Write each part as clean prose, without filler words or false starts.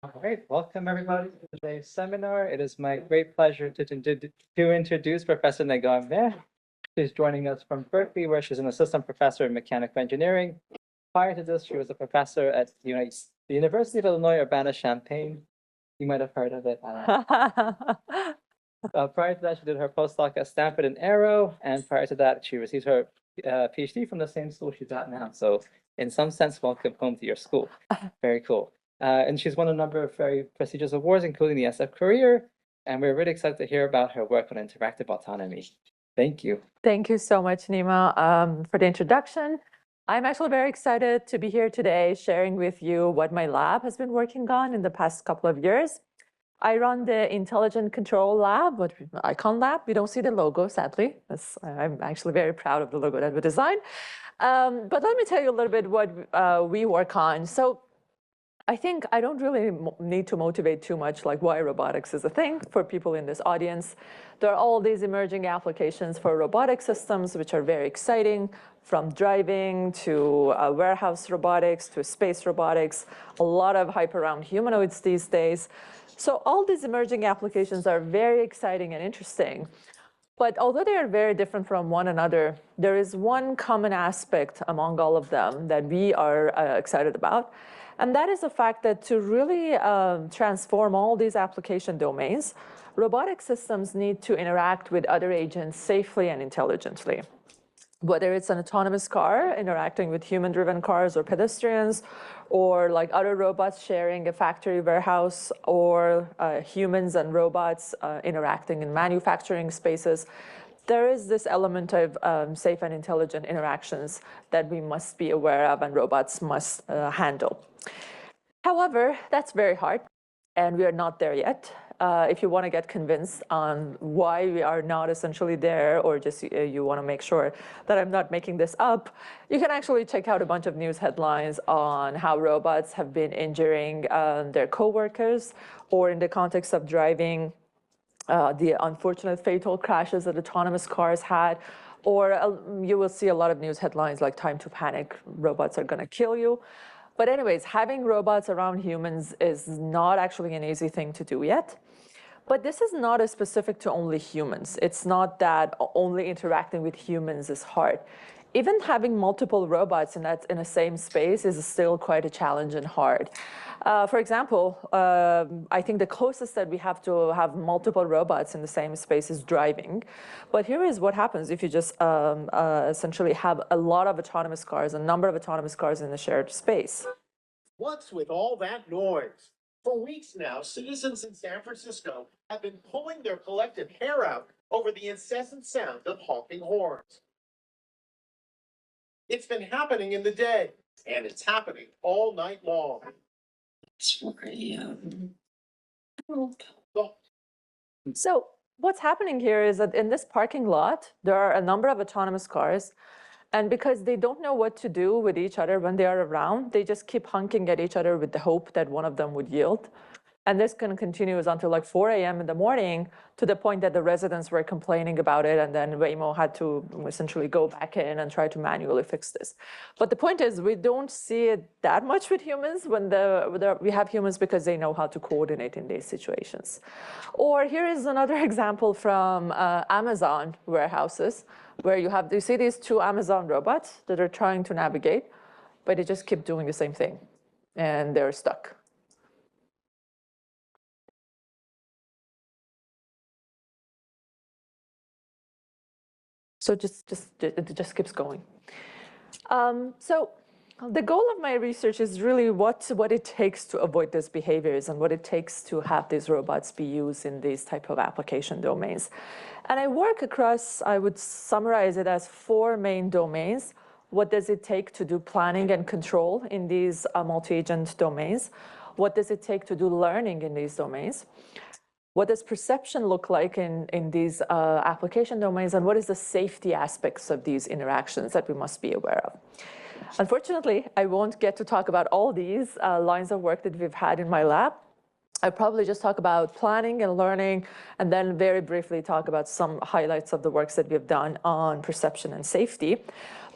All right, welcome everybody to today's seminar. It is my great pleasure to introduce Professor Negar Mehr. She's joining us from Berkeley, where she's an assistant professor in mechanical engineering. Prior to this, she was a professor at the University of Illinois Urbana-Champaign. You might have heard of it. Prior to that, she did her postdoc at Stanford and Aero, and prior to that, she received her PhD from the same school she's at now. So, in some sense, welcome home to your school. Very cool. And she's won a number of very prestigious awards, including the SF Career, and we're really excited to hear about her work on interactive autonomy. Thank you. Thank you so much, Nima, for the introduction. I'm actually very excited to be here today sharing with you what my lab has been working on in the past couple of years. I run the Intelligent Control Lab, what Icon Lab. We don't see the logo, sadly. I'm actually very proud of the logo that we designed. But let me tell you a little bit what we work on. So I think I don't really need to motivate too much like why robotics is a thing for people in this audience. There are all these emerging applications for robotic systems, which are very exciting, from driving to warehouse robotics to space robotics, a lot of hype around humanoids these days. So all these emerging applications are very exciting and interesting. But although they are very different from one another, there is one common aspect among all of them that we are excited about. And that is the fact that to really transform all these application domains, robotic systems need to interact with other agents safely and intelligently. Whether it's an autonomous car interacting with human-driven cars or pedestrians, or like other robots sharing a factory warehouse, or humans and robots interacting in manufacturing spaces, there is this element of safe and intelligent interactions that we must be aware of and robots must handle. However, that's very hard, and we are not there yet. If you want to get convinced on why we are not essentially there, or just you want to make sure that I'm not making this up, you can actually check out a bunch of news headlines on how robots have been injuring their coworkers, or in the context of driving, the unfortunate fatal crashes that autonomous cars had, or you will see a lot of news headlines like time to panic, robots are going to kill you. But anyways, having robots around humans is not actually an easy thing to do yet. But this is not as specific to only humans. It's not that only interacting with humans is hard. Even having multiple robots in the same space is still quite a challenge and hard. For example, I think the closest that we have to have multiple robots in the same space is driving. But here is what happens if you just essentially have a lot of autonomous cars, a number of autonomous cars in a shared space. What's with all that noise? For weeks now, citizens in San Francisco have been pulling their collective hair out over the incessant sound of honking horns. It's been happening in the day, and it's happening all night long. So what's happening here is that in this parking lot, there are a number of autonomous cars. And because they don't know what to do with each other when they are around, they just keep honking at each other with the hope that one of them would yield. And this continues until like 4 a.m. in the morning, to the point that the residents were complaining about it, and then Waymo had to essentially go back in and try to manually fix this. But the point is, we don't see it that much with humans when we have humans, because they know how to coordinate in these situations. Or here is another example from Amazon warehouses, where you see these two Amazon robots that are trying to navigate, but they just keep doing the same thing, and they're stuck. So it just keeps going. So the goal of my research is really what it takes to avoid these behaviors, and what it takes to have these robots be used in these type of application domains. And I work across, I would summarize it as 4 main domains. What does it take to do planning and control in these multi-agent domains? What does it take to do learning in these domains? What does perception look like in these application domains? And what is the safety aspects of these interactions that we must be aware of? Unfortunately, I won't get to talk about all these lines of work that we've had in my lab. I'll probably just talk about planning and learning, and then very briefly talk about some highlights of the works that we've done on perception and safety.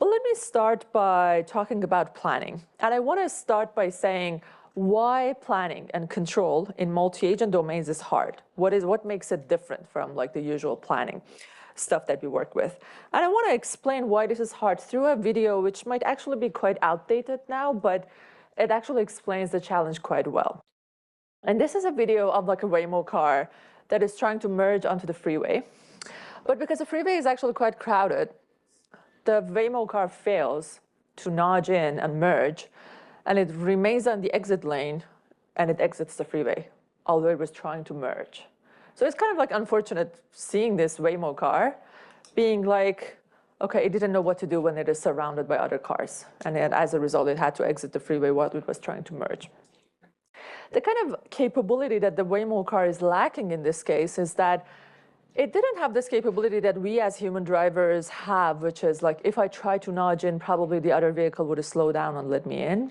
But let me start by talking about planning. And I want to start by saying, why planning and control in multi-agent domains is hard. What makes it different from like the usual planning stuff that we work with? And I want to explain why this is hard through a video, which might actually be quite outdated now, but it actually explains the challenge quite well. And this is a video of like a Waymo car that is trying to merge onto the freeway. But because the freeway is actually quite crowded, the Waymo car fails to nudge in and merge, and it remains on the exit lane, and it exits the freeway, although it was trying to merge. So it's kind of like unfortunate seeing this Waymo car being like, okay, it didn't know what to do when it is surrounded by other cars. And then as a result, it had to exit the freeway while it was trying to merge. The kind of capability that the Waymo car is lacking in this case is that it didn't have this capability that we as human drivers have, which is like, if I try to nudge in, probably the other vehicle would slow down and let me in.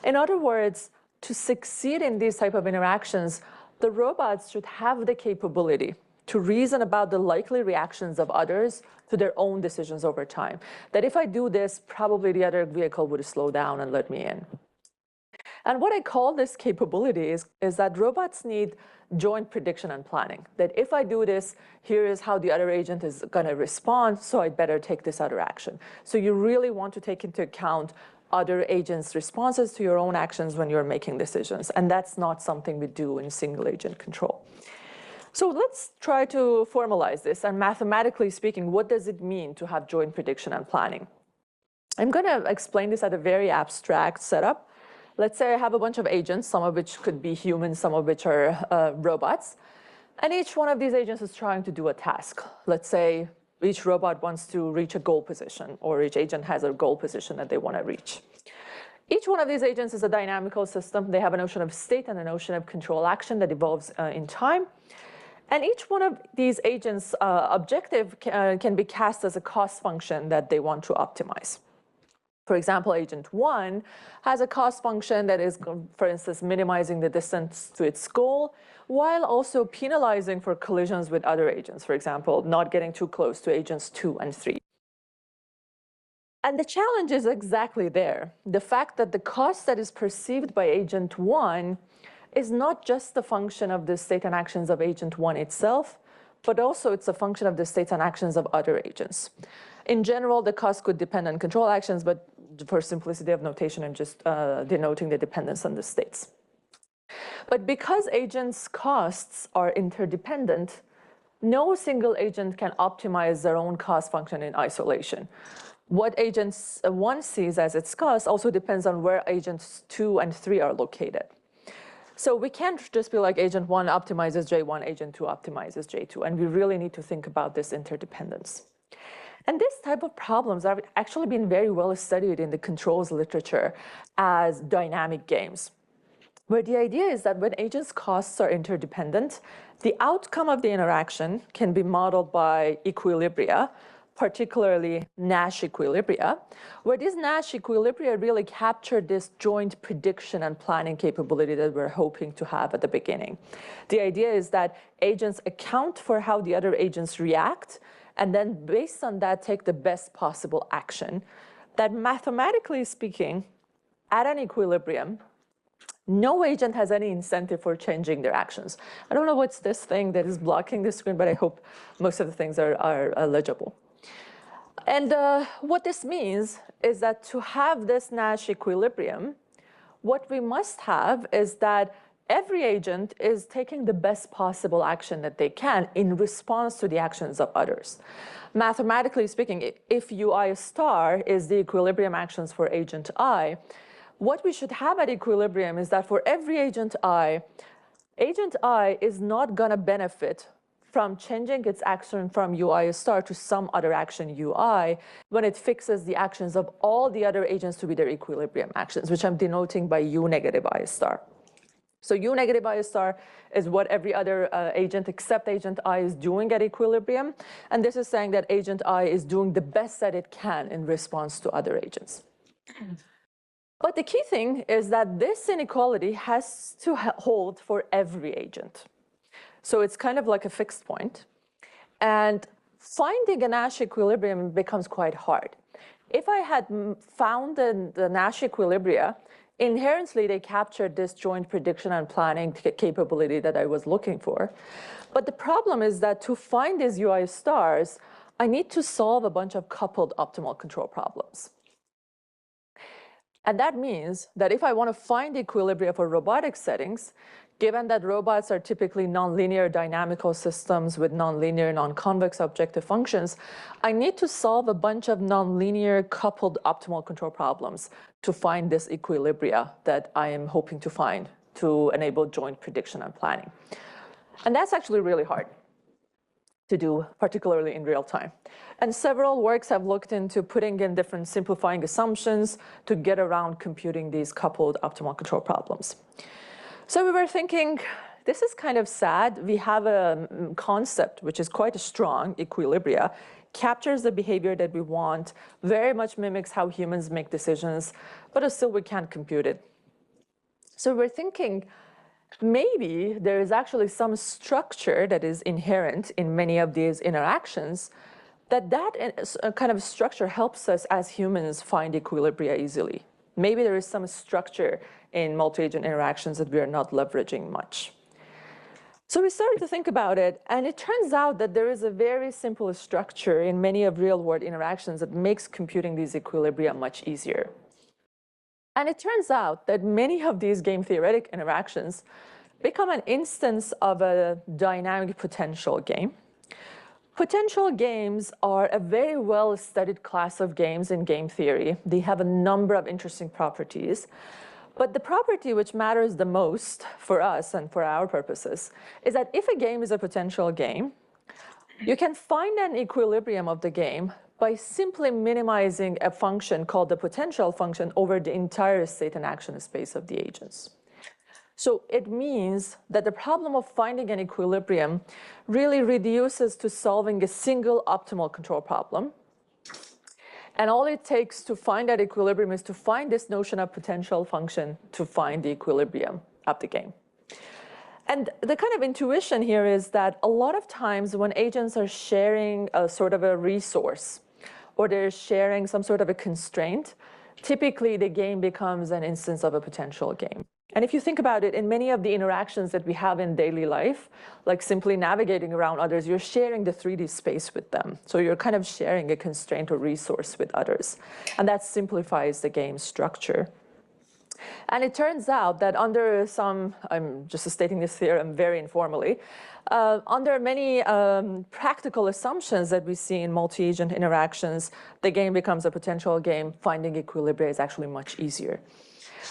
In other words, to succeed in these type of interactions, the robots should have the capability to reason about the likely reactions of others to their own decisions over time. That if I do this, probably the other vehicle would slow down and let me in. And what I call this capability is that robots need joint prediction and planning. That if I do this, here is how the other agent is going to respond, so I better take this other action. So you really want to take into account other agents' responses to your own actions when you're making decisions. And that's not something we do in single agent control. So let's try to formalize this. And mathematically speaking, what does it mean to have joint prediction and planning? I'm going to explain this at a very abstract setup. Let's say I have a bunch of agents, some of which could be humans, some of which are robots. And each one of these agents is trying to do a task. Let's say each robot wants to reach a goal position, or each agent has a goal position that they want to reach. Each one of these agents is a dynamical system. They have a notion of state and a notion of control action that evolves in time. And each one of these agents' objective can be cast as a cost function that they want to optimize. For example, agent 1 has a cost function that is, for instance, minimizing the distance to its goal, while also penalizing for collisions with other agents, for example, not getting too close to agents 2 and 3. And the challenge is exactly there. The fact that the cost that is perceived by agent 1 is not just the function of the state and actions of agent 1 itself, but also it's a function of the states and actions of other agents. In general, the cost could depend on control actions, but for simplicity of notation, I'm just denoting the dependence on the states. But because agents' costs are interdependent, no single agent can optimize their own cost function in isolation. What agent 1 sees as its cost also depends on where agents 2 and 3 are located. So we can't just be like agent 1 optimizes J1, agent 2 optimizes J2, and we really need to think about this interdependence. And this type of problems have actually been very well studied in the controls literature as dynamic games, where the idea is that when agents' costs are interdependent, the outcome of the interaction can be modeled by equilibria, particularly Nash equilibria, where these Nash equilibria really capture this joint prediction and planning capability that we're hoping to have at the beginning. The idea is that agents account for how the other agents react, and then based on that, take the best possible action. That mathematically speaking, at an equilibrium, no agent has any incentive for changing their actions. I don't know what's this thing that is blocking the screen, but I hope most of the things are legible. And what this means is that to have this Nash equilibrium, what we must have is that every agent is taking the best possible action that they can in response to the actions of others. Mathematically speaking, if UI star is the equilibrium actions for agent I, what we should have at equilibrium is that for every agent I is not going to benefit from changing its action from UI star to some other action UI when it fixes the actions of all the other agents to be their equilibrium actions, which I'm denoting by U negative I star. So U negative I star is what every other agent except agent I is doing at equilibrium. And this is saying that agent I is doing the best that it can in response to other agents. But the key thing is that this inequality has to hold for every agent. So it's kind of like a fixed point. And finding a Nash equilibrium becomes quite hard. If I had found the Nash equilibria Inherently, they captured this joint prediction and planning capability that I was looking for. But the problem is that to find these UI stars, I need to solve a bunch of coupled optimal control problems. And that means that if I want to find the equilibria for robotic settings, given that robots are typically nonlinear dynamical systems with nonlinear, non-convex objective functions, I need to solve a bunch of nonlinear coupled optimal control problems to find this equilibria that I am hoping to find to enable joint prediction and planning. And that's actually really hard to do, particularly in real time. And several works have looked into putting in different simplifying assumptions to get around computing these coupled optimal control problems. So we were thinking, this is kind of sad. We have a concept which is quite strong, equilibria, captures the behavior that we want, very much mimics how humans make decisions, but still we can't compute it. So we're thinking, maybe there is actually some structure that is inherent in many of these interactions that kind of structure helps us as humans find equilibria easily. Maybe there is some structure in multi-agent interactions that we are not leveraging much. So we started to think about it, and it turns out that there is a very simple structure in many of real-world interactions that makes computing these equilibria much easier. And it turns out that many of these game-theoretic interactions become an instance of a dynamic potential game. Potential games are a very well-studied class of games in game theory. They have a number of interesting properties. But the property which matters the most for us and for our purposes is that if a game is a potential game, you can find an equilibrium of the game by simply minimizing a function called the potential function over the entire state and action space of the agents. So it means that the problem of finding an equilibrium really reduces to solving a single optimal control problem. And all it takes to find that equilibrium is to find this notion of potential function to find the equilibrium of the game. And the kind of intuition here is that a lot of times when agents are sharing a sort of a resource or they're sharing some sort of a constraint, typically the game becomes an instance of a potential game. And if you think about it, in many of the interactions that we have in daily life, like simply navigating around others, you're sharing the 3D space with them. So you're kind of sharing a constraint or resource with others. And that simplifies the game structure. And it turns out that under some, I'm just stating this theorem very informally, under many practical assumptions that we see in multi-agent interactions, the game becomes a potential game. Finding equilibria is actually much easier.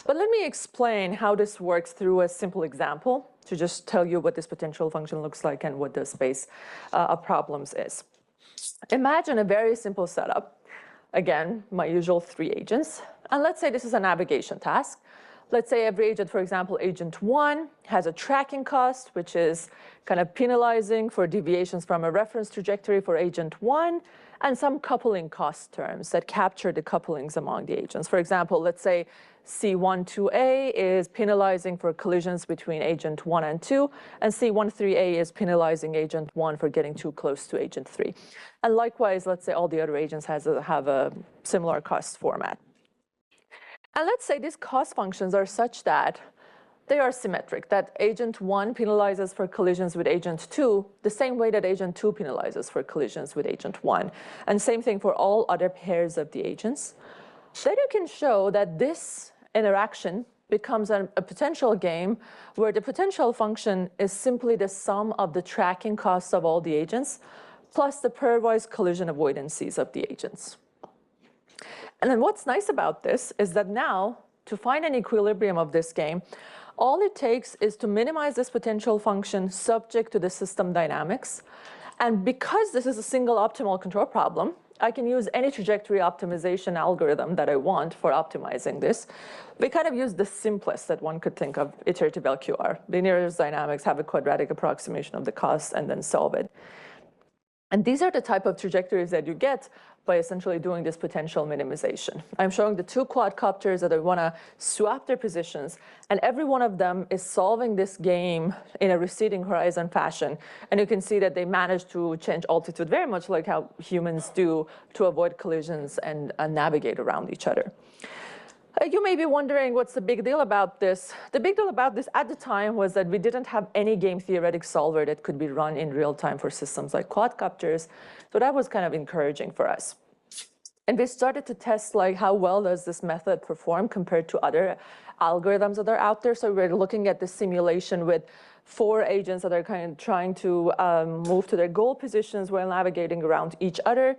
But let me explain how this works through a simple example to just tell you what this potential function looks like and what the space of problems is. Imagine a very simple setup. Again, my usual 3 agents. And let's say this is a navigation task. Let's say every agent, for example, agent 1 has a tracking cost, which is kind of penalizing for deviations from a reference trajectory for agent 1, and some coupling cost terms that capture the couplings among the agents. For example, let's say C12A is penalizing for collisions between agent 1 and 2, and C13A is penalizing agent 1 for getting too close to agent 3. And likewise, let's say all the other agents have a similar cost format. And let's say these cost functions are such that they are symmetric, that agent 1 penalizes for collisions with agent 2 the same way that agent 2 penalizes for collisions with agent 1. And same thing for all other pairs of the agents. Then you can show that this interaction becomes a potential game where the potential function is simply the sum of the tracking costs of all the agents plus the pairwise collision avoidances of the agents. And then what's nice about this is that now, to find an equilibrium of this game, all it takes is to minimize this potential function subject to the system dynamics. And because this is a single optimal control problem, I can use any trajectory optimization algorithm that I want for optimizing this. We kind of use the simplest that one could think of, iterative LQR. Linear dynamics, have a quadratic approximation of the cost, and then solve it. And these are the type of trajectories that you get by essentially doing this potential minimization. I'm showing the 2 quadcopters that I want to swap their positions, and every one of them is solving this game in a receding horizon fashion. And you can see that they manage to change altitude very much like how humans do to avoid collisions and navigate around each other. You may be wondering what's the big deal about this. The big deal about this at the time was that we didn't have any game-theoretic solver that could be run in real time for systems like quadcopters. So that was kind of encouraging for us. And we started to test like how well does this method perform compared to other algorithms that are out there. So we're looking at the simulation with 4 agents that are kind of trying to move to their goal positions while navigating around each other.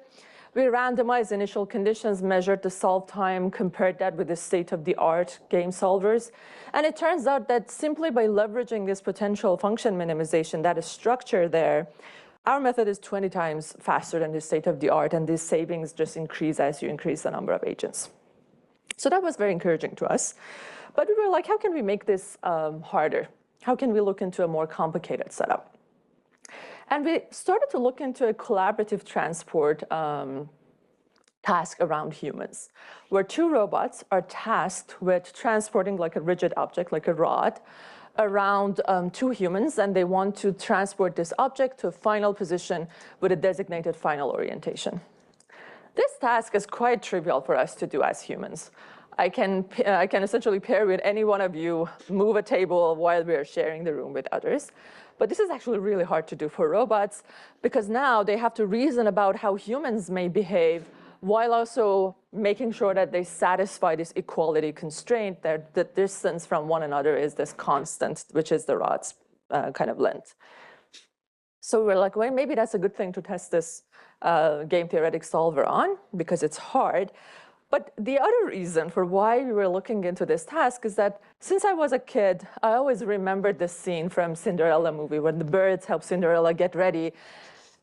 We randomized initial conditions, measured the solve time, compared that with the state-of-the-art game solvers. And it turns out that simply by leveraging this potential function minimization, that is structure there, our method is 20 times faster than the state-of-the-art, and these savings just increase as you increase the number of agents. So that was very encouraging to us. But we were like, how can we make this harder? How can we look into a more complicated setup? And we started to look into a collaborative transport task around humans, where 2 robots are tasked with transporting like a rigid object, like a rod, around 2 humans, and they want to transport this object to a final position with a designated final orientation. This task is quite trivial for us to do as humans. I can essentially pair with any one of you, move a table while we are sharing the room with others. But this is actually really hard to do for robots, because now they have to reason about how humans may behave while also making sure that they satisfy this equality constraint, that the distance from one another is this constant, which is the rod's kind of length. So we're like, well, maybe that's a good thing to test this game-theoretic solver on, because it's hard. But the other reason for why we were looking into this task is that since I was a kid, I always remembered this scene from Cinderella movie when the birds help Cinderella get ready.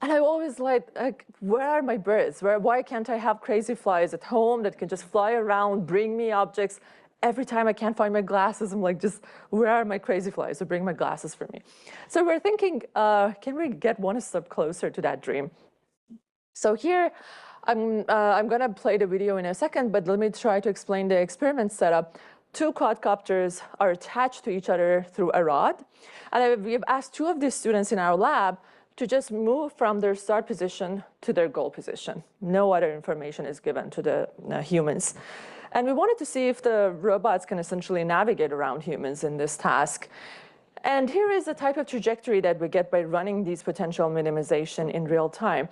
And I always like, where are my birds? Why can't I have crazy flies at home that can just fly around, bring me objects? Every time I can't find my glasses, I'm like, just where are my crazy flies to bring my glasses for me? So we're thinking, can we get one step closer to that dream? So here, I'm going to play the video in a second, but let me try to explain the experiment setup. 2 quadcopters are attached to each other through a rod. And we've asked 2 of these students in our lab to just move from their start position to their goal position. No other information is given to the humans. And we wanted to see if the robots can essentially navigate around humans in this task. And here is the type of trajectory that we get by running these potential minimization in real time.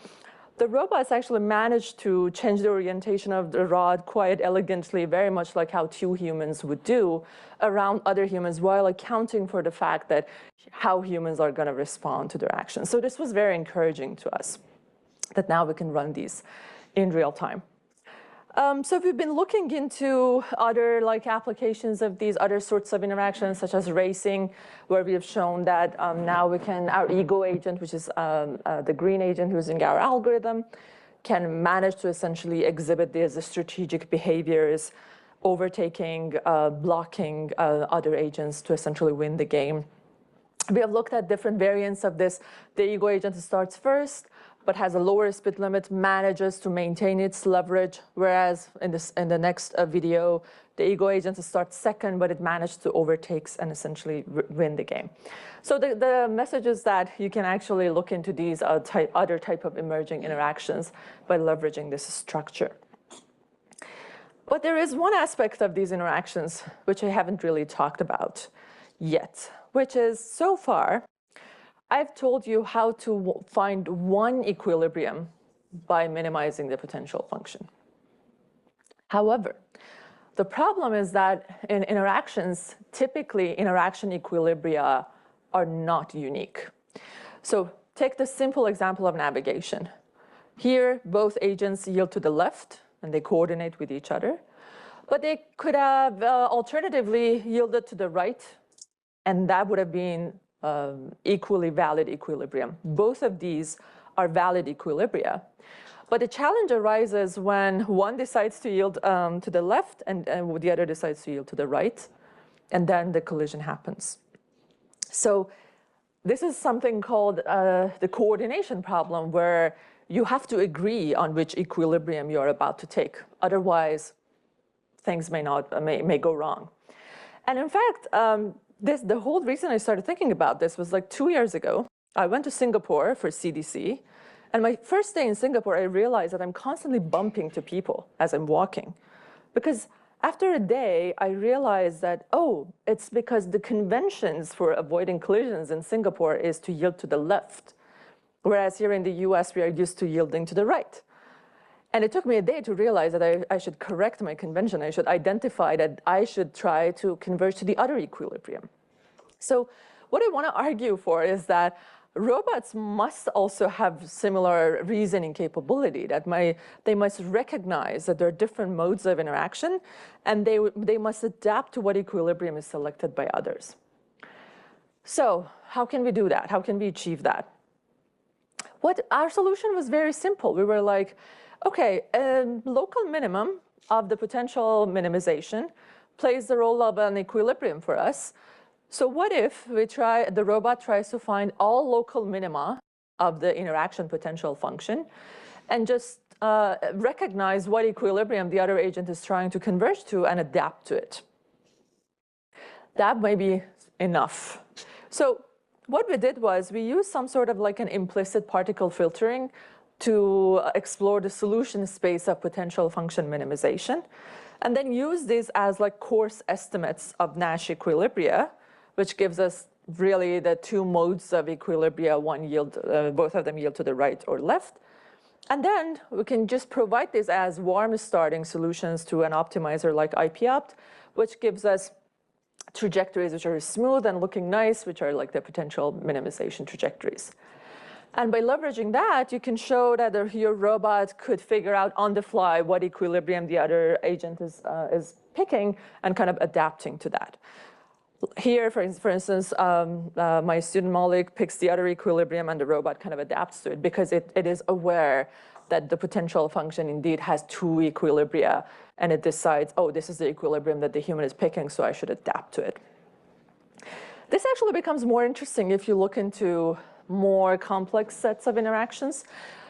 The robots actually managed to change the orientation of the rod quite elegantly, very much like how 2 humans would do around other humans, while accounting for the fact that how humans are going to respond to their actions. So this was very encouraging to us, that now we can run these in real time. So we've been looking into other applications of these other sorts of interactions, such as racing, where we have shown that now we can, our ego agent, which is the green agent using our algorithm, can manage to essentially exhibit these strategic behaviors, overtaking, blocking other agents to essentially win the game. We have looked at different variants of this. The ego agent starts first, but has a lower speed limit, manages to maintain its leverage, whereas in the next video, the ego agent starts second, but it managed to overtake and essentially win the game. So the message is that you can actually look into these other type of emerging interactions by leveraging this structure. But there is one aspect of these interactions which I haven't really talked about yet, which is so far, I've told you how to find one equilibrium by minimizing the potential function. However, the problem is that in interactions, typically interaction equilibria are not unique. So take the simple example of navigation. Here, both agents yield to the left, and they coordinate with each other. But they could have alternatively yielded to the right, and that would have been equally valid equilibrium. Both of these are valid equilibria. But the challenge arises when one decides to yield to the left and the other decides to yield to the right, and then the collision happens. So this is something called the coordination problem, where you have to agree on which equilibrium you're about to take. Otherwise, things may go wrong. And in fact, the whole reason I started thinking about this was like 2 years ago. I went to Singapore for CDC. And my first day in Singapore, I realized that I'm constantly bumping to people as I'm walking. Because After a day, I realized that, oh, it's because the conventions for avoiding collisions in Singapore is to yield to the left, whereas here in the US, we are used to yielding to the right. And it took me a day to realize that I should correct my convention. I should identify that I should try to converge to the other equilibrium. So what I want to argue for is that robots must also have similar reasoning capability, that they must recognize that there are different modes of interaction, and they must adapt to what equilibrium is selected by others. So how can we do that? How can we achieve that? Our solution was very simple. We were like, okay, a local minimum of the potential minimization plays the role of an equilibrium for us. So what if the robot tries to find all local minima of the interaction potential function and just recognize what equilibrium the other agent is trying to converge to and adapt to it? That may be enough. So what we did was we used some sort of like an implicit particle filtering to explore the solution space of potential function minimization, and then use these as like coarse estimates of Nash equilibria, which gives us really the two modes of equilibria, both of them yield to the right or left. And then we can just provide this as warm starting solutions to an optimizer like IPOpt, which gives us trajectories which are smooth and looking nice, which are like the potential minimization trajectories. And by leveraging that, you can show that your robot could figure out on the fly what equilibrium the other agent is picking and kind of adapting to that. Here, for instance, my student Malik picks the other equilibrium and the robot kind of adapts to it because it is aware that the potential function indeed has two equilibria, and it decides, oh, this is the equilibrium that the human is picking, so I should adapt to it. This actually becomes more interesting if you look into more complex sets of interactions.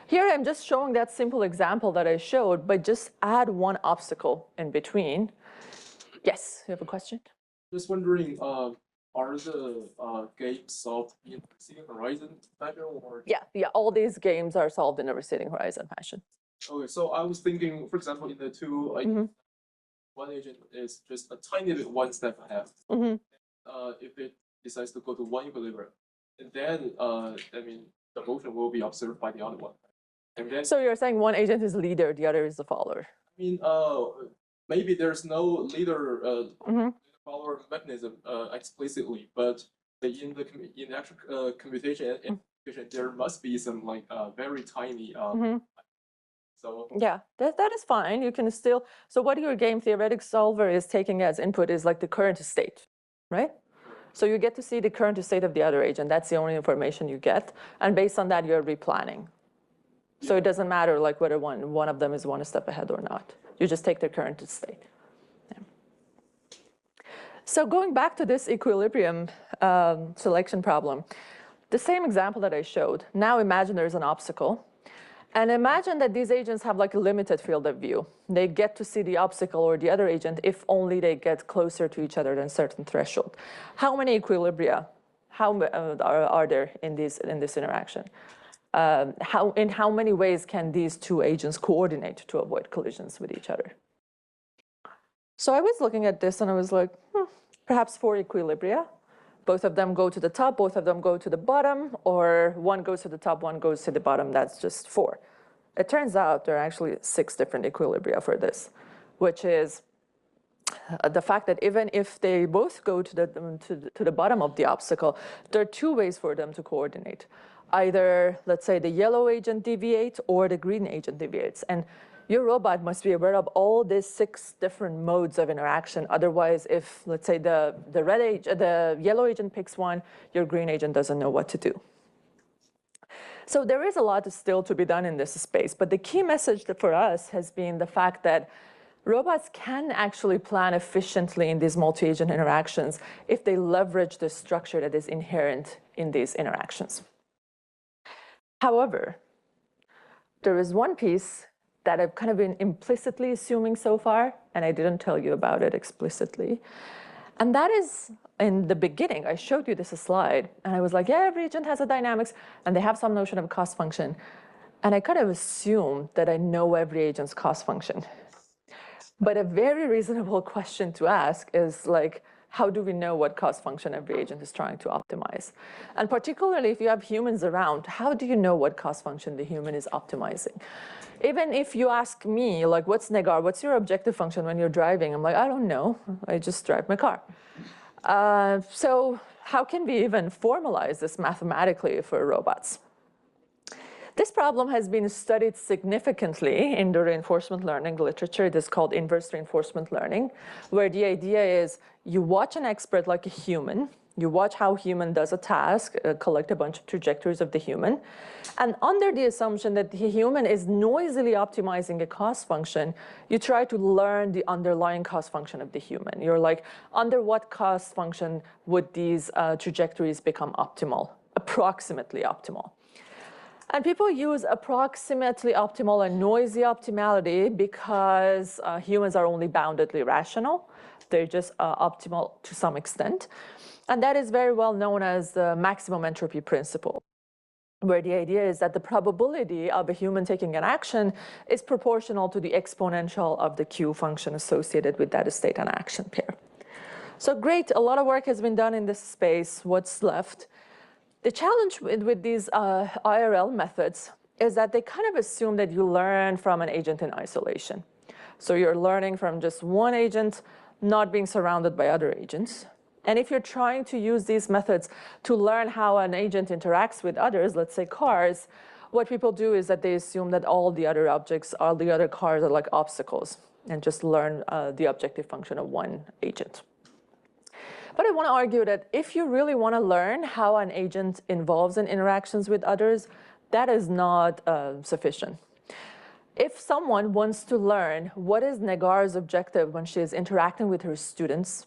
Here I'm just showing that simple example that I showed, but just add one obstacle in between. Yes, you have a question? Just wondering, are the games solved in receding horizon fashion or? Yeah, all these games are solved in a receding horizon fashion. Okay, so I was thinking, for example, in the two, one agent is just a tiny bit one step ahead. If it decides to go to one equilibrium, and then I mean the motion will be observed by the other one. And then, so you're saying one agent is leader, the other is the follower. I mean, maybe there's no leader follower mechanism explicitly, but in the actual computation, there must be some like very tiny. So yeah, that is fine. You can still. So what your game theoretic solver is taking as input is like the current state, right? So you get to see the current state of the other agent. That's the only information you get, and based on that, you're replanning. So it doesn't matter like whether one of them is one step ahead or not. You just take the current state. So going back to this equilibrium selection problem, the same example that I showed, now imagine there's an obstacle. And imagine that these agents have like a limited field of view. They get to see the obstacle or the other agent if only they get closer to each other than a certain threshold. How many equilibria are there in this interaction? In how many ways can these two agents coordinate to avoid collisions with each other? So I was looking at this and I was like, perhaps 4 equilibria. Both of them go to the top, both of them go to the bottom, or one goes to the top, one goes to the bottom. That's just 4. It turns out there are actually 6 different equilibria for this, which is the fact that even if they both go to the bottom of the obstacle, there are 2 ways for them to coordinate. Either, let's say, the yellow agent deviates or the green agent deviates. And your robot must be aware of all these 6 different modes of interaction. Otherwise, if, let's say, the yellow agent picks one, your green agent doesn't know what to do. So there is a lot still to be done in this space. But the key message for us has been the fact that robots can actually plan efficiently in these multi-agent interactions if they leverage the structure that is inherent in these interactions. However, there is one piece that I've kind of been implicitly assuming so far, and I didn't tell you about it explicitly. And that is, in the beginning, I showed you this slide, and I was like, yeah, every agent has a dynamics, and they have some notion of a cost function. And I kind of assumed that I know every agent's cost function. But a very reasonable question to ask is like, how do we know what cost function every agent is trying to optimize? And particularly if you have humans around, how do you know what cost function the human is optimizing? Even if you ask me, like, what's Negar, what's your objective function when you're driving? I'm like, I don't know, I just drive my car. So how can we even formalize this mathematically for robots? This problem has been studied significantly in the reinforcement learning literature. It is called inverse reinforcement learning, where the idea is you watch an expert like a human, you watch how human does a task, collect a bunch of trajectories of the human, and under the assumption that the human is noisily optimizing a cost function, you try to learn the underlying cost function of the human. You're like, under what cost function would these trajectories become optimal, approximately optimal? And people use approximately optimal and noisy optimality because humans are only boundedly rational. They're just optimal to some extent. And that is very well known as the maximum entropy principle, where the idea is that the probability of a human taking an action is proportional to the exponential of the Q function associated with that state and action pair. So great, a lot of work has been done in this space. What's left? The challenge with these IRL methods is that they kind of assume that you learn from an agent in isolation. So you're learning from just one agent, not being surrounded by other agents. And if you're trying to use these methods to learn how an agent interacts with others, let's say cars, what people do is that they assume that all the other objects, all the other cars are like obstacles, and just learn the objective function of one agent. But I want to argue that if you really want to learn how an agent involves in interactions with others, that is not sufficient. If someone wants to learn what is Negar's objective when she is interacting with her students,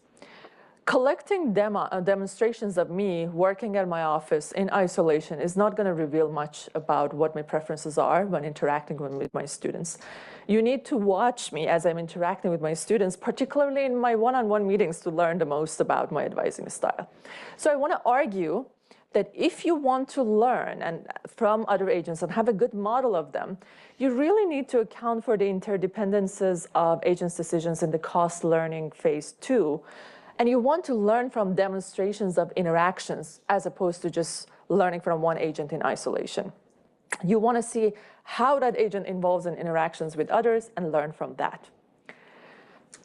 collecting demonstrations of me working at my office in isolation is not going to reveal much about what my preferences are when interacting with my students. You need to watch me as I'm interacting with my students, particularly in my one-on-one meetings, to learn the most about my advising style. So I want to argue that if you want to learn from other agents and have a good model of them, you really need to account for the interdependencies of agents' decisions in the cost learning phase 2. And you want to learn from demonstrations of interactions as opposed to just learning from one agent in isolation. You want to see how that agent involves in interactions with others and learn from that.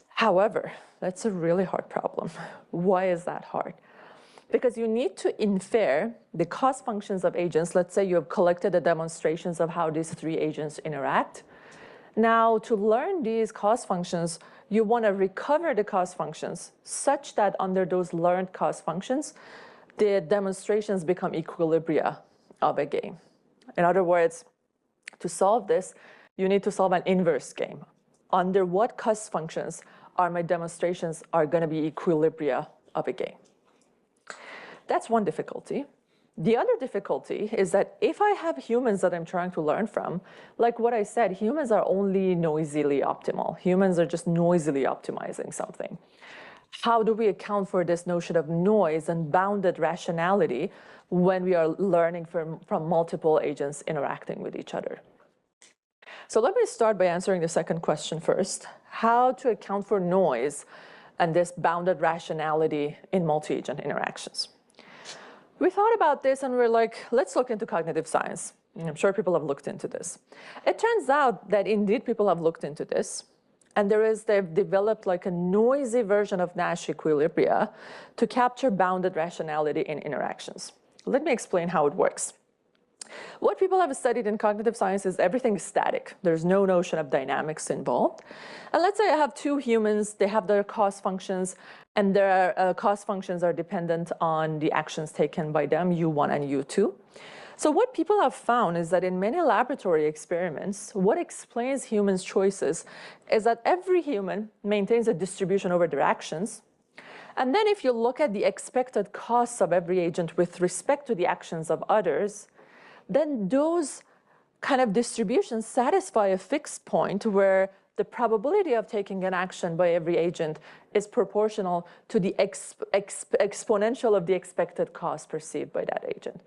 However, that's a really hard problem. Why is that hard? Because you need to infer the cost functions of agents. Let's say you have collected the demonstrations of how these three agents interact. Now, to learn these cost functions, you want to recover the cost functions such that under those learned cost functions, the demonstrations become equilibria of a game. In other words, to solve this, you need to solve an inverse game. Under what cost functions are my demonstrations are going to be equilibria of a game? That's one difficulty. The other difficulty is that if I have humans that I'm trying to learn from, like what I said, humans are only noisily optimal. Humans are just noisily optimizing something. How do we account for this notion of noise and bounded rationality when we are learning from multiple agents interacting with each other? So let me start by answering the second question first. How to account for noise and this bounded rationality in multi-agent interactions. We thought about this and we're like, let's look into cognitive science. I'm sure people have looked into this. It turns out that indeed people have looked into this. And they've developed like a noisy version of Nash equilibria to capture bounded rationality in interactions. Let me explain how it works. What people have studied in cognitive science is everything is static. There's no notion of dynamics involved. And let's say I have two humans, they have their cost functions, and their cost functions are dependent on the actions taken by them, U1 and U2. So what people have found is that in many laboratory experiments, what explains humans' choices is that every human maintains a distribution over their actions. And then if you look at the expected costs of every agent with respect to the actions of others, then those kind of distributions satisfy a fixed point where the probability of taking an action by every agent is proportional to the exponential of the expected cost perceived by that agent.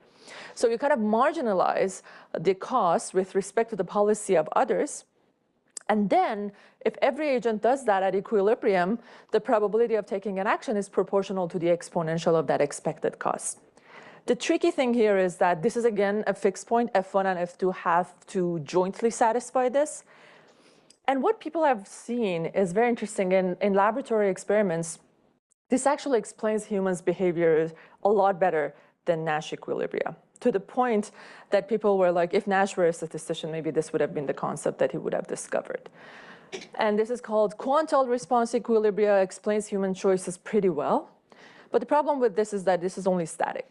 So you kind of marginalize the cost with respect to the policy of others, And then, if every agent does that at equilibrium, the probability of taking an action is proportional to the exponential of that expected cost. The tricky thing here is that this is, again, a fixed point. F1 and F2 have to jointly satisfy this. And what people have seen is very interesting. In laboratory experiments, this actually explains humans' behavior a lot better than Nash equilibria, to the point that people were like, if Nash were a statistician, maybe this would have been the concept that he would have discovered. And this is called quantile response equilibria, explains human choices pretty well. But the problem with this is that this is only static.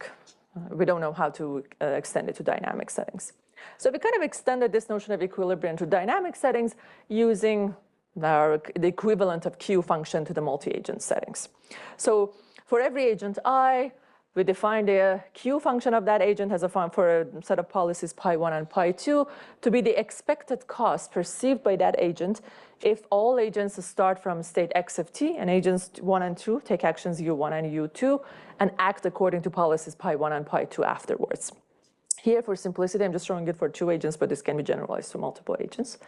We don't know how to extend it to dynamic settings. So we kind of extended this notion of equilibrium to dynamic settings using the equivalent of Q function to the multi-agent settings. So for every agent I, we defined a Q function of that agent as for a set of policies pi1 and pi2 to be the expected cost perceived by that agent if all agents start from state x of t and agents 1 and 2 take actions u1 and u2 and act according to policies pi1 and pi2 afterwards. Here, for simplicity, I'm just showing it for 2 agents, but this can be generalized to multiple agents.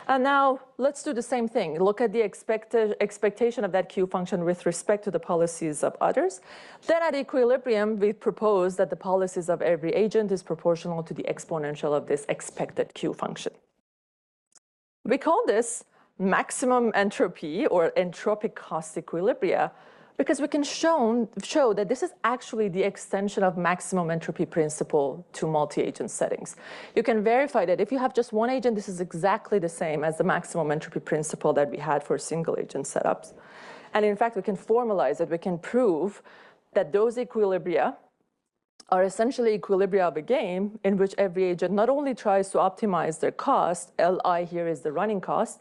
And now let's do the same thing. Look at the expectation of that Q function with respect to the policies of others. Then at equilibrium, we propose that the policies of every agent is proportional to the exponential of this expected Q function. We call this maximum entropy or entropic cost equilibria because we can show that this is actually the extension of maximum entropy principle to multi-agent settings. You can verify that if you have just one agent, this is exactly the same as the maximum entropy principle that we had for single agent setups. And in fact, we can formalize it. We can prove that those equilibria are essentially equilibria of a game in which every agent not only tries to optimize their cost, Li here is the running cost,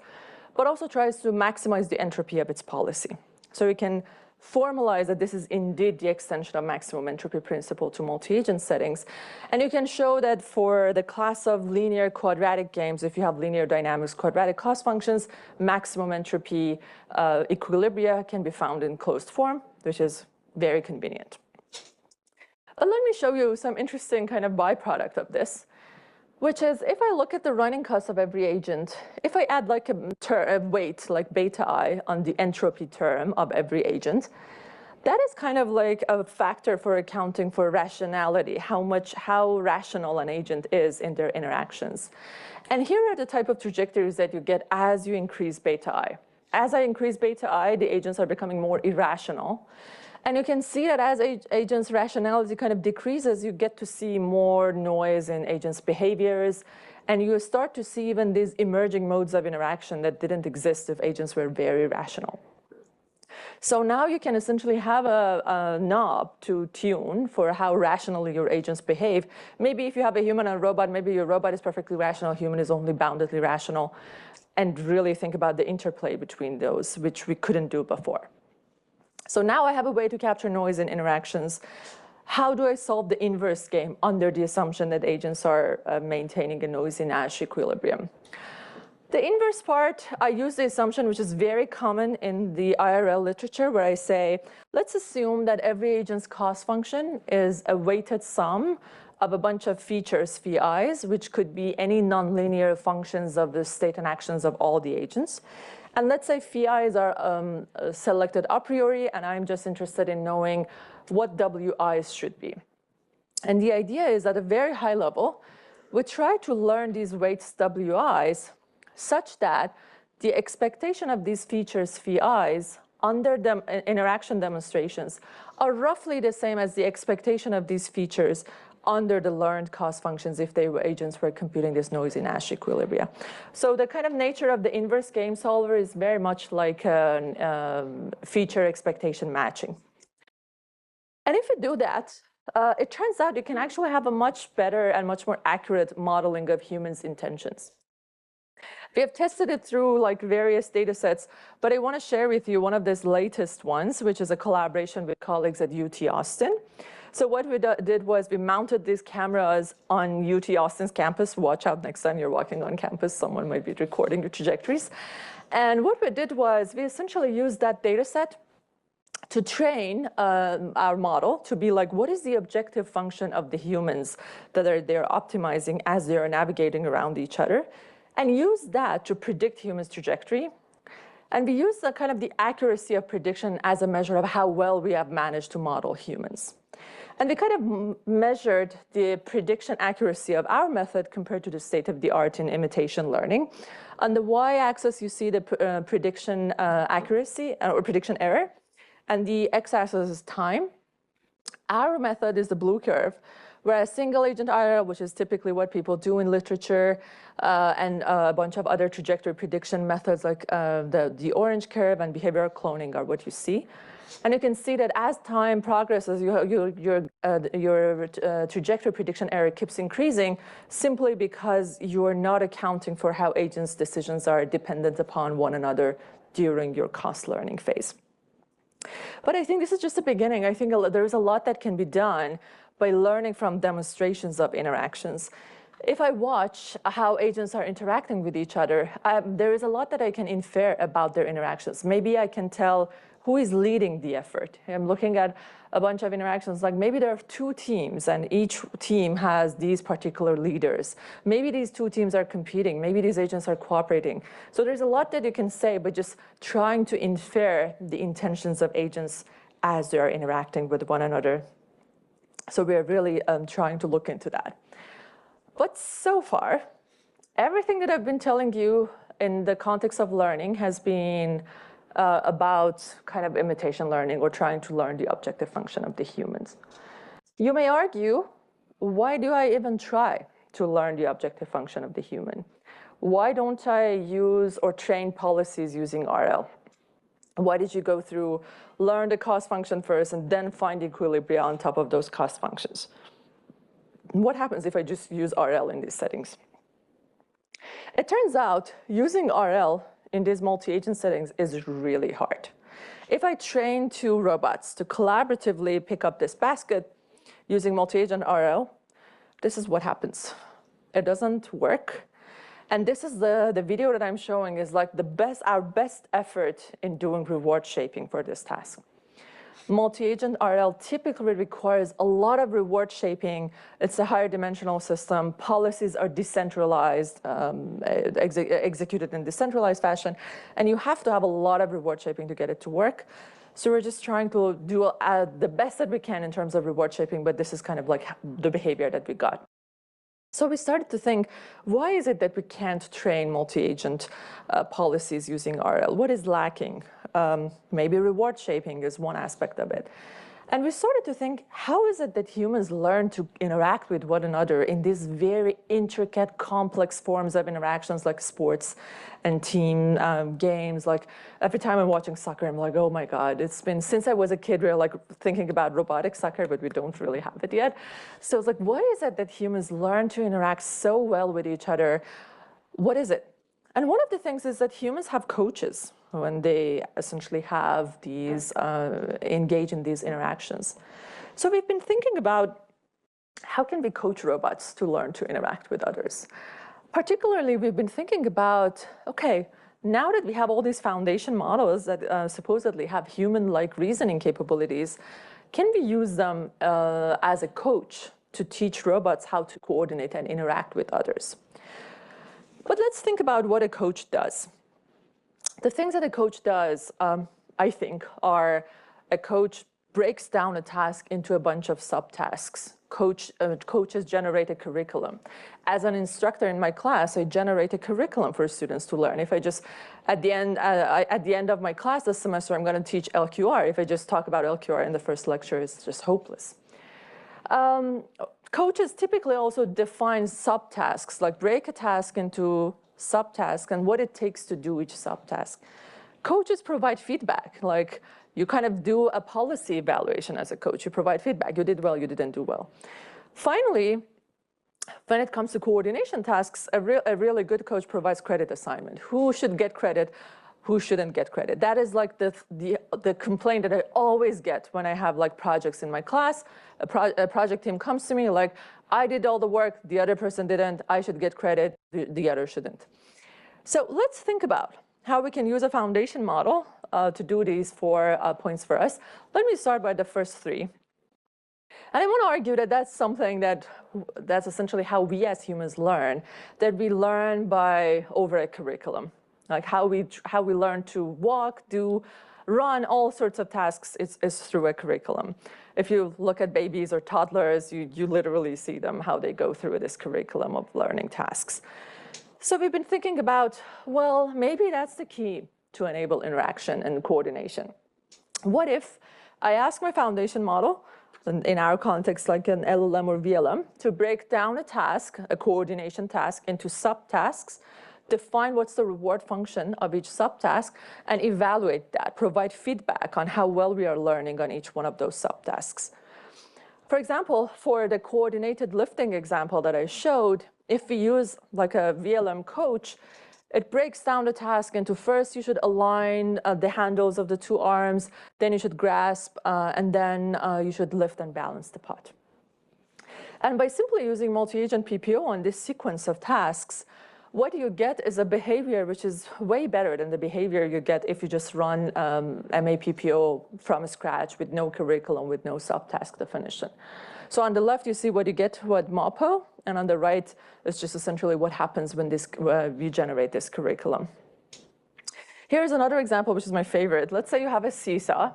but also tries to maximize the entropy of its policy. So we can formalize that this is indeed the extension of maximum entropy principle to multi-agent settings. And you can show that for the class of linear quadratic games, if you have linear dynamics quadratic cost functions, maximum entropy equilibria can be found in closed form, which is very convenient. But let me show you some interesting kind of byproduct of this, which is if I look at the running cost of every agent, if I add like a weight like beta I on the entropy term of every agent, that is kind of like a factor for accounting for rationality, how rational an agent is in their interactions. And here are the type of trajectories that you get as you increase beta I. As I increase beta I, the agents are becoming more irrational. And you can see that as agents' rationality kind of decreases, you get to see more noise in agents' behaviors. And you start to see even these emerging modes of interaction that didn't exist if agents were very rational. So now you can essentially have a knob to tune for how rationally your agents behave. Maybe if you have a human and a robot, maybe your robot is perfectly rational, human is only boundedly rational. And really think about the interplay between those, which we couldn't do before. So now I have a way to capture noise in interactions. How do I solve the inverse game under the assumption that agents are maintaining a noisy Nash equilibrium? The inverse part, I use the assumption which is very common in the IRL literature where I say, let's assume that every agent's cost function is a weighted sum of a bunch of features, phi's, which could be any nonlinear functions of the state and actions of all the agents. And let's say phi's are selected a priori, and I'm just interested in knowing what wi's should be. And the idea is at a very high level, we try to learn these weights wi's such that the expectation of these features phi's under the interaction demonstrations are roughly the same as the expectation of these features under the learned cost functions if they were agents were computing this noisy Nash equilibria. So the kind of nature of the inverse game solver is very much like feature expectation matching. And if you do that, it turns out you can actually have a much better and much more accurate modeling of humans' intentions. We have tested it through like various data sets, but I want to share with you one of these latest ones, which is a collaboration with colleagues at UT Austin. So what we did was we mounted these cameras on UT Austin's campus. Watch out next time you're walking on campus, someone might be recording your trajectories. And what we did was we essentially used that data set to train our model to be like, what is the objective function of the humans that they're optimizing as they're navigating around each other? and use that to predict humans' trajectory. And we use the kind of the accuracy of prediction as a measure of how well we have managed to model humans. And we kind of measured the prediction accuracy of our method compared to the state of the art in imitation learning. On the y-axis, you see the prediction accuracy or prediction error, and the x-axis is time. Our method is the blue curve, whereas single agent RL, which is typically what people do in literature, and a bunch of other trajectory prediction methods like the orange curve and behavioral cloning are what you see. And you can see that as time progresses, your trajectory prediction error keeps increasing simply because you're not accounting for how agents' decisions are dependent upon one another during your cost learning phase. But I think this is just the beginning. I think there's a lot that can be done by learning from demonstrations of interactions. If I watch how agents are interacting with each other, there is a lot that I can infer about their interactions. Maybe I can tell who is leading the effort. I'm looking at a bunch of interactions, like maybe there are two teams and each team has these particular leaders. Maybe these two teams are competing. Maybe these agents are cooperating. So there's a lot that you can say, but just trying to infer the intentions of agents as they are interacting with one another. So we're really trying to look into that. But so far, everything that I've been telling you in the context of learning has been about kind of imitation learning or trying to learn the objective function of the humans. You may argue, why do I even try to learn the objective function of the human? Why don't I use or train policies using RL? Why did you go through, learn the cost function first and then find equilibrium on top of those cost functions? What happens if I just use RL in these settings? It turns out using RL in these multi-agent settings is really hard. If I train two robots to collaboratively pick up this basket using multi-agent RL, this is what happens. It doesn't work. And this is the video that I'm showing is like our best effort in doing reward shaping for this task. Multi-agent RL typically requires a lot of reward shaping. It's a higher dimensional system. Policies are decentralized, executed in decentralized fashion. And you have to have a lot of reward shaping to get it to work. So we're just trying to do the best that we can in terms of reward shaping, but this is kind of like the behavior that we got. So we started to think, why is it that we can't train multi-agent policies using RL? What is lacking? Maybe reward shaping is one aspect of it. And we started to think, how is it that humans learn to interact with one another in these very intricate, complex forms of interactions like sports and team games? Like every time I'm watching soccer, I'm like, oh my God, it's been since I was a kid, we're like thinking about robotic soccer, but we don't really have it yet. So it's like, why is it that humans learn to interact so well with each other? What is it? And one of the things is that humans have coaches when they essentially have these, engage in these interactions. So we've been thinking about how can we coach robots to learn to interact with others? Particularly, we've been thinking about, okay, now that we have all these foundation models that supposedly have human-like reasoning capabilities, can we use them as a coach to teach robots how to coordinate and interact with others? But let's think about what a coach does. The things that a coach does, I think, are a coach breaks down a task into a bunch of subtasks. Coaches generate a curriculum. As an instructor in my class, I generate a curriculum for students to learn. If I just, at the end of my class this semester, I'm going to teach LQR. If I just talk about LQR in the first lecture, it's just hopeless. Coaches typically also define subtasks, like break a task into subtasks and what it takes to do each subtask. Coaches provide feedback, like you kind of do a policy evaluation as a coach. You provide feedback. You did well, you didn't do well. Finally, when it comes to coordination tasks, a really good coach provides credit assignment. Who should get credit? Who shouldn't get credit? That is like the complaint that I always get when I have like projects in my class. A project team comes to me like, I did all the work, the other person didn't, I should get credit, the other shouldn't. So let's think about how we can use a foundation model to do these 4 points for us. Let me start by the first 3. And I want to argue that that's something that's essentially how we as humans learn, that we learn by over a curriculum. Like how we learn to walk, run, all sorts of tasks is through a curriculum. If you look at babies or toddlers, you literally see them, how they go through this curriculum of learning tasks. So we've been thinking about, well, maybe that's the key to enable interaction and coordination. What if I ask my foundation model, in our context like an LLM or VLM, to break down a task, a coordination task, into subtasks, define what's the reward function of each subtask, and evaluate that, provide feedback on how well we are learning on each one of those subtasks. For example, for the coordinated lifting example that I showed, if we use like a VLM coach, it breaks down the task into first you should align the handles of the two arms, then you should grasp, and then you should lift and balance the pot. And by simply using multi-agent PPO on this sequence of tasks, what you get is a behavior which is way better than the behavior you get if you just run MAPPO from scratch with no curriculum, with no subtask definition. So on the left, you see what you get with MAPO, and on the right is just essentially what happens when we generate this curriculum. Here's another example, which is my favorite. Let's say you have a seesaw,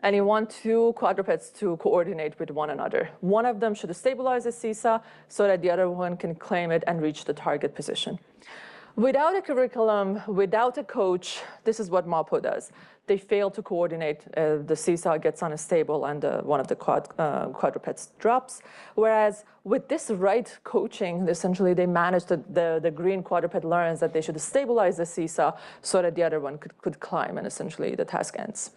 and you want two quadrupeds to coordinate with one another. One of them should stabilize the seesaw so that the other one can claim it and reach the target position. Without a curriculum, without a coach, this is what MAPO does. They fail to coordinate. The seesaw gets unstable and one of the quadrupeds drops. Whereas with this right coaching, essentially they manage the green quadruped learns that they should stabilize the seesaw so that the other one could climb, and essentially the task ends.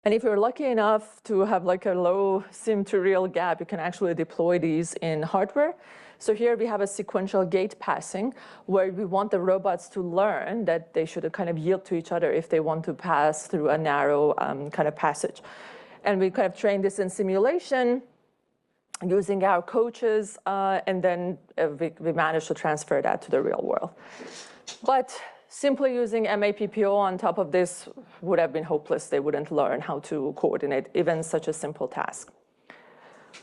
And if you're lucky enough to have like a low sim to real gap, you can actually deploy these in hardware. So here we have a sequential gate passing where we want the robots to learn that they should kind of yield to each other if they want to pass through a narrow kind of passage. And we kind of train this in simulation using our coaches, and then we managed to transfer that to the real world. But simply using MAPPO on top of this would have been hopeless. They wouldn't learn how to coordinate even such a simple task.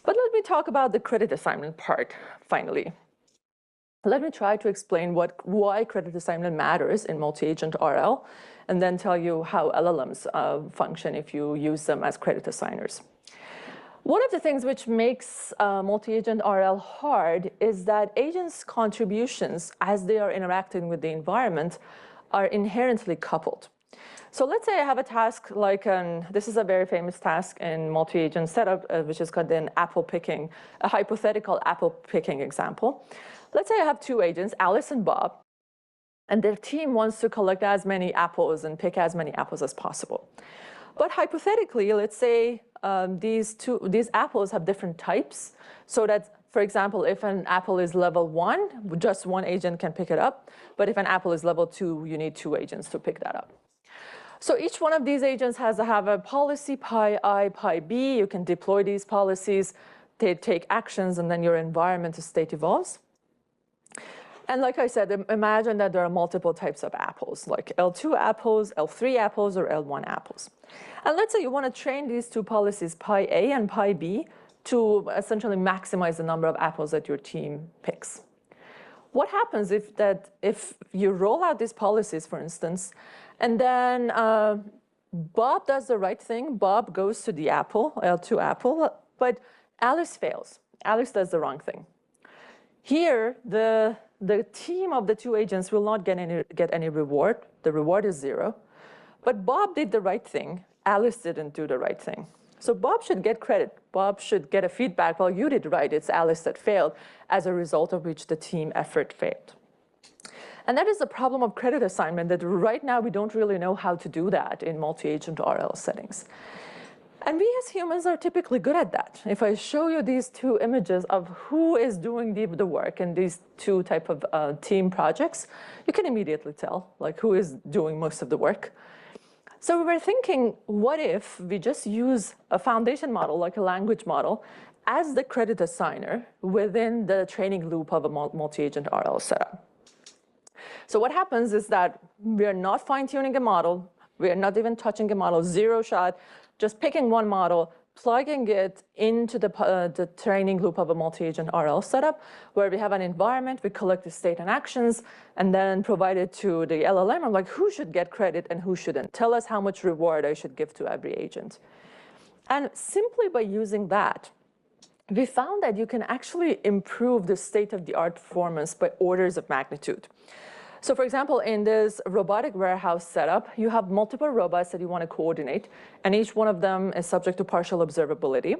But let me talk about the credit assignment part, finally. Let me try to explain why credit assignment matters in multi-agent RL, and then tell you how LLMs function if you use them as credit assigners. One of the things which makes multi-agent RL hard is that agents' contributions, as they are interacting with the environment, are inherently coupled. So let's say I have a task like this is a very famous task in multi-agent setup, which is called an apple picking, a hypothetical apple picking example. Let's say I have two agents, Alice and Bob, and their team wants to collect as many apples and pick as many apples as possible. But hypothetically, let's say these apples have different types, so that, for example, if an apple is level 1, just one agent can pick it up. But if an apple is level 2, you need two agents to pick that up. So each one of these agents has to have a policy, pi I, pi b. You can deploy these policies. They take actions, and then your environment state evolves. And like I said, imagine that there are multiple types of apples, like L2 apples, L3 apples, or L1 apples. And let's say you want to train these two policies, pi A and pi B, to essentially maximize the number of apples that your team picks. What happens if you roll out these policies, for instance, and then Bob does the right thing. Bob goes to the apple, L2 apple, but Alice fails. Alice does the wrong thing. Here, the team of the two agents will not get any reward. The reward is 0. But Bob did the right thing. Alice didn't do the right thing. So Bob should get credit. Bob should get a feedback. Well, you did right. It's Alice that failed, as a result of which the team effort failed. And that is the problem of credit assignment, that right now we don't really know how to do that in multi-agent RL settings. And we as humans are typically good at that. If I show you these two images of who is doing the work in these two type of team projects, you can immediately tell like who is doing most of the work. So we were thinking, what if we just use a foundation model, like a language model, as the credit assigner within the training loop of a multi-agent RL setup? So what happens is that we are not fine-tuning a model. We are not even touching a model, 0 shot, just picking one model, plugging it into the training loop of a multi-agent RL setup, where we have an environment, we collect the state and actions, and then provide it to the LLM. I'm like, who should get credit and who shouldn't? Tell us how much reward I should give to every agent. And simply by using that, we found that you can actually improve the state-of-the-art performance by orders of magnitude. So for example, in this robotic warehouse setup, you have multiple robots that you want to coordinate, and each one of them is subject to partial observability.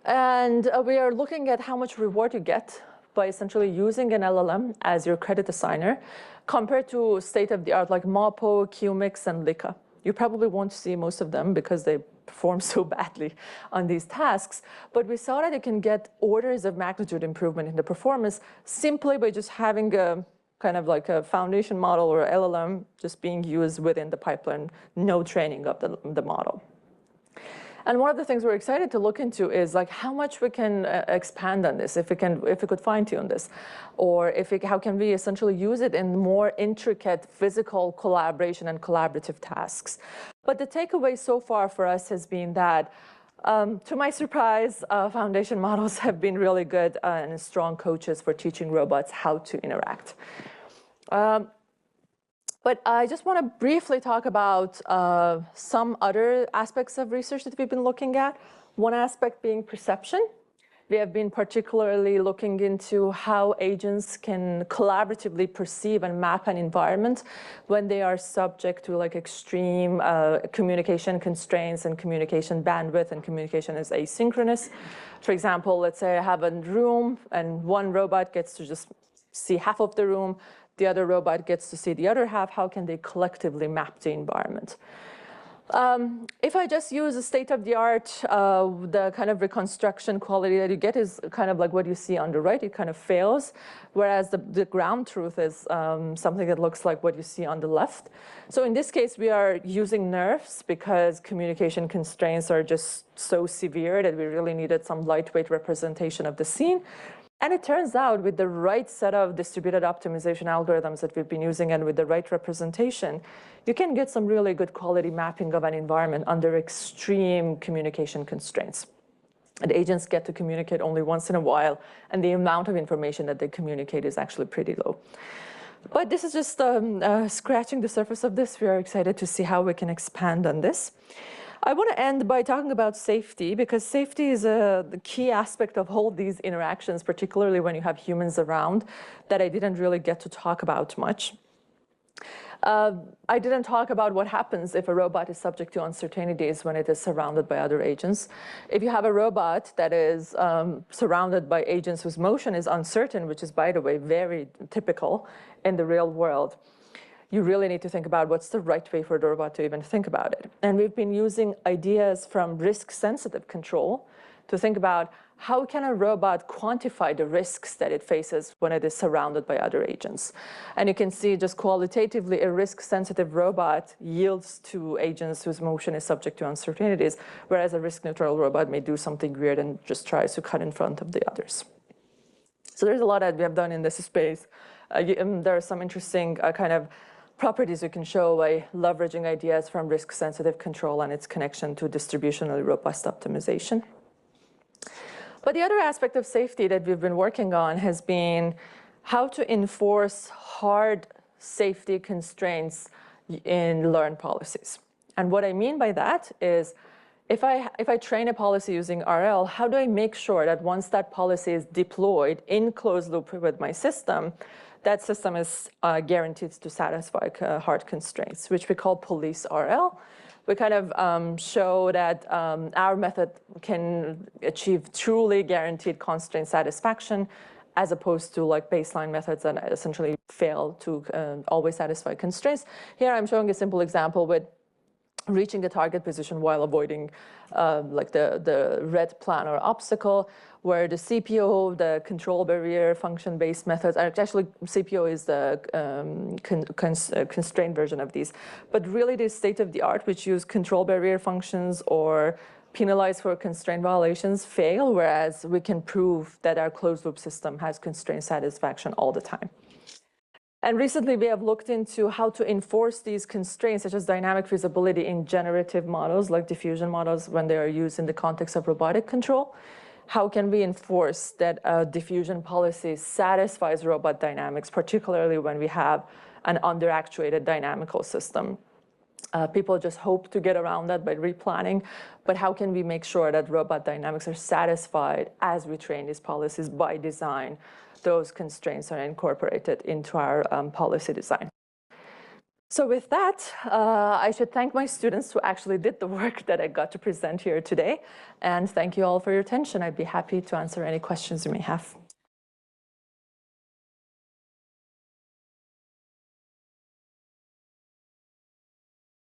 And we are looking at how much reward you get by essentially using an LLM as your credit assigner, compared to state-of-the-art like Mopo, QMix, and Lika. You probably won't see most of them because they perform so badly on these tasks, but we saw that you can get orders of magnitude improvement in the performance simply by just having a kind of like a foundation model or LLM just being used within the pipeline, no training of the model. And one of the things we're excited to look into is like how much we can expand on this, if we could fine tune this, or how can we essentially use it in more intricate physical collaboration and collaborative tasks. But the takeaway so far for us has been that, to my surprise, foundation models have been really good and strong coaches for teaching robots how to interact. But I just want to briefly talk about some other aspects of research that we've been looking at. One aspect being perception. We have been particularly looking into how agents can collaboratively perceive and map an environment when they are subject to like extreme communication constraints and communication bandwidth, and communication is asynchronous. For example, let's say I have a room and one robot gets to just see half of the room, the other robot gets to see the other half. How can they collectively map the environment? If I just use a state-of-the-art, the kind of reconstruction quality that you get is kind of like what you see on the right. It kind of fails, whereas the ground truth is something that looks like what you see on the left. So in this case, we are using nerfs because communication constraints are just so severe that we really needed some lightweight representation of the scene. And it turns out with the right set of distributed optimization algorithms that we've been using and with the right representation, you can get some really good quality mapping of an environment under extreme communication constraints. And agents get to communicate only once in a while, and the amount of information that they communicate is actually pretty low. But this is just scratching the surface of this. We are excited to see how we can expand on this. I want to end by talking about safety, because safety is the key aspect of all these interactions, particularly when you have humans around, that I didn't really get to talk about much. I didn't talk about what happens if a robot is subject to uncertainties when it is surrounded by other agents. If you have a robot that is surrounded by agents whose motion is uncertain, which is, by the way, very typical in the real world, you really need to think about what's the right way for the robot to even think about it. And we've been using ideas from risk-sensitive control to think about how can a robot quantify the risks that it faces when it is surrounded by other agents. And you can see just qualitatively a risk-sensitive robot yields to agents whose motion is subject to uncertainties, whereas a risk-neutral robot may do something weird and just tries to cut in front of the others. So there's a lot that we have done in this space. There are some interesting kind of properties you can show by leveraging ideas from risk-sensitive control and its connection to distributionally robust optimization. But the other aspect of safety that we've been working on has been how to enforce hard safety constraints in learned policies. And what I mean by that is if I train a policy using RL, how do I make sure that once that policy is deployed in closed loop with my system, that system is guaranteed to satisfy hard constraints, which we call police RL. We kind of show that our method can achieve truly guaranteed constraint satisfaction, as opposed to like baseline methods that essentially fail to always satisfy constraints. Here I'm showing a simple example with reaching the target position while avoiding like the red plan or obstacle, where the CPO, the control barrier function-based methods, actually CPO is the constrained version of these, but really the state-of-the-art, which use control barrier functions or penalize for constraint violations, fail, whereas we can prove that our closed-loop system has constraint satisfaction all the time. And recently, we have looked into how to enforce these constraints, such as dynamic feasibility, in generative models like diffusion models when they are used in the context of robotic control. How can we enforce that diffusion policy satisfies robot dynamics, particularly when we have an under-actuated dynamical system? People just hope to get around that by replanning, but how can we make sure that robot dynamics are satisfied as we train these policies by design? Those constraints are incorporated into our policy design. So with that, I should thank my students who actually did the work that I got to present here today. And thank you all for your attention. I'd be happy to answer any questions you may have.